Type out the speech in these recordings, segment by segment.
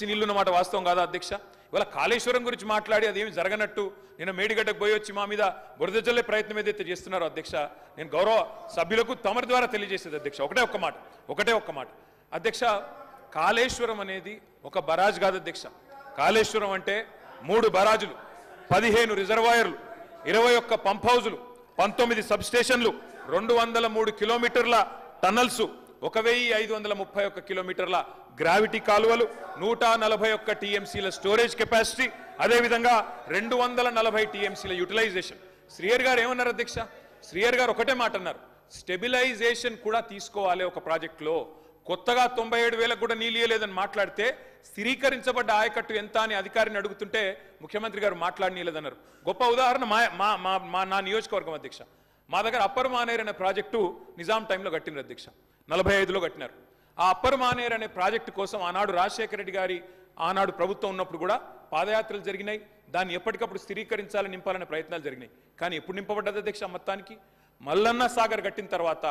TMC నీళ్లు ఉన్నమాట వాస్తవం కాదా అధ్యక్ష? ఇవాళ కాళేశ్వరం గురించి మాట్లాడి అదేమి జరగనట్టు నేను మేడిగడ్డకు పోయి వచ్చి మా మీద బురద జల్లే ప్రయత్నం ఏదైతే చేస్తున్నారో అధ్యక్ష, నేను గౌరవ సభ్యులకు తమరి ద్వారా తెలియజేసేది అధ్యక్ష ఒకటే ఒక్క మాట అధ్యక్ష, కాళేశ్వరం అనేది ఒక బరాజ్ కాదు అధ్యక్ష. కాళేశ్వరం అంటే 3 బరాజులు, 15 రిజర్వాయర్లు, 21 పంప్ హౌజులు, 19 సబ్ స్టేషన్లు, 203 కిలోమీటర్ల టన్నల్స్, 1531 కిలోమీటర్ల గ్రావిటీ కాలువలు, 141 టీఎంసీల స్టోరేజ్ కెపాసిటీ, అదేవిధంగా 240 టీఎంసీల యూటిలైజేషన్. శ్రీయర్ గారు ఏమన్నారు అధ్యక్ష? శ్రీయర్ గారు ఒకటే మాట అన్నారు, స్టెబిలైజేషన్ కూడా తీసుకోవాలి ఒక ప్రాజెక్టులో. కొత్తగా 97,000 కూడా నీళ్ళు ఇయ్యలేదని మాట్లాడితే స్థిరీకరించబడ్డ ఆయకట్టు ఎంత అని అధికారిని అడుగుతుంటే ముఖ్యమంత్రి గారు మాట్లాడనీయలేదన్నారు. గొప్ప ఉదాహరణ నా నియోజకవర్గం అధ్యక్ష. మా దగ్గర అప్పర్ మానేర్ అనే ప్రాజెక్టు నిజాం టైంలో కట్టినారు అధ్యక్ష, 45లో కట్టినారు. ఆ అప్పర్ మానేర్ అనే ప్రాజెక్టు కోసం ఆనాడు రాజశేఖర రెడ్డి గారి ఆనాడు ప్రభుత్వం ఉన్నప్పుడు కూడా పాదయాత్రలు జరిగినాయి. దాన్ని ఎప్పటికప్పుడు స్థిరీకరించాలని నింపాలనే ప్రయత్నాలు జరిగినాయి. కానీ ఎప్పుడు నింపబడ్డది అధ్యక్ష? మొత్తానికి మల్లన్న సాగర్ కట్టిన తర్వాత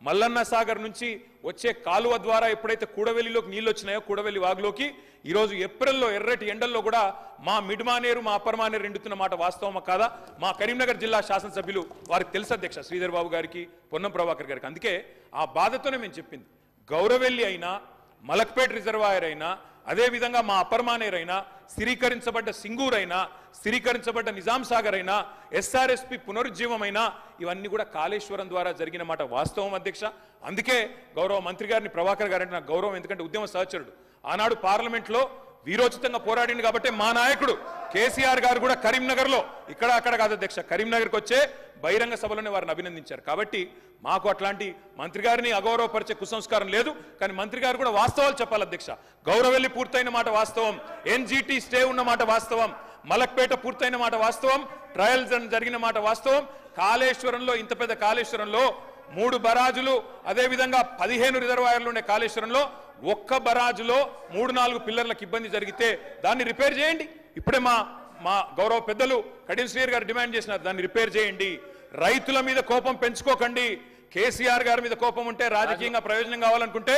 మల్లన్న సాగర్ నుంచి వచ్చే కాలువ ద్వారా ఎప్పుడైతే కూడవెల్లిలోకి నీళ్ళు వచ్చినాయో, కూడవెల్లి వాగులోకి ఈరోజు ఏప్రిల్లో ఎర్రటి ఎండల్లో కూడా మా మిడ్ మానేరు మా అప్పర్ మానేరు ఎండుతున్న మాట వాస్తవమా కాదా? మా కరీంనగర్ జిల్లా శాసనసభ్యులు వారికి తెలుసు అధ్యక్ష, శ్రీధర్ బాబు గారికి, పొన్నం ప్రభాకర్ గారికి. అందుకే ఆ బాధతోనే మేము చెప్పింది, గౌరవెల్లి అయినా, మలక్పేట్ రిజర్వాయర్ అయినా, అదేవిధంగా మా అప్పర్ మానేర్ అయినా, స్థిరీకరించబడ్డ సింగూర్ అయినా, స్థిరీకరించబడ్డ నిజాం సాగర్ అయినా, ఎస్ఆర్ఎస్పి పునరుజ్జీవమైనా, ఇవన్నీ కూడా కాళేశ్వరం ద్వారా జరిగిన మాట వాస్తవం అధ్యక్ష. అందుకే గౌరవ మంత్రి గారిని, ప్రభాకర్ గారంటే నాకు గౌరవం, ఎందుకంటే ఉద్యమ సహచరుడు. ఆనాడు పార్లమెంట్లో వీరోచితంగా పోరాడింది కాబట్టి మా నాయకుడు కేసీఆర్ గారు కూడా కరీంనగర్లో, ఇక్కడ అక్కడ కాదు అధ్యక్ష, కరీంనగర్కి వచ్చే బహిరంగ సభలోనే వారిని అభినందించారు. కాబట్టి మాకు అట్లాంటి మంత్రి గారిని అగౌరవపరిచే కుసంస్కారం లేదు. కానీ మంత్రి గారు కూడా వాస్తవాలు చెప్పాలి అధ్యక్ష. గౌరవెల్లి పూర్తయిన మాట వాస్తవం, ఎన్జీటీ స్టే ఉన్న మాట వాస్తవం, మలక్పేట పూర్తయిన మాట వాస్తవం, ట్రయల్స్ జరిగిన మాట వాస్తవం. కాళేశ్వరంలో, ఇంత పెద్ద కాళేశ్వరంలో 3 బరాజులు, అదేవిధంగా 15 రిజర్వాయర్లు ఉండే కాళేశ్వరంలో ఒక్క బరాజులో 3-4 పిల్లర్లకు ఇబ్బంది జరిగితే దాన్ని రిపేర్ చేయండి. ఇప్పుడే మా గౌరవ పెద్దలు కడియం శ్రీయర్ గారు డిమాండ్ చేసినారు, దాన్ని రిపేర్ చేయండి. రైతుల మీద కోపం పెంచుకోకండి. కేసీఆర్ గారి మీద కోపం ఉంటే, రాజకీయంగా ప్రయోజనం కావాలనుకుంటే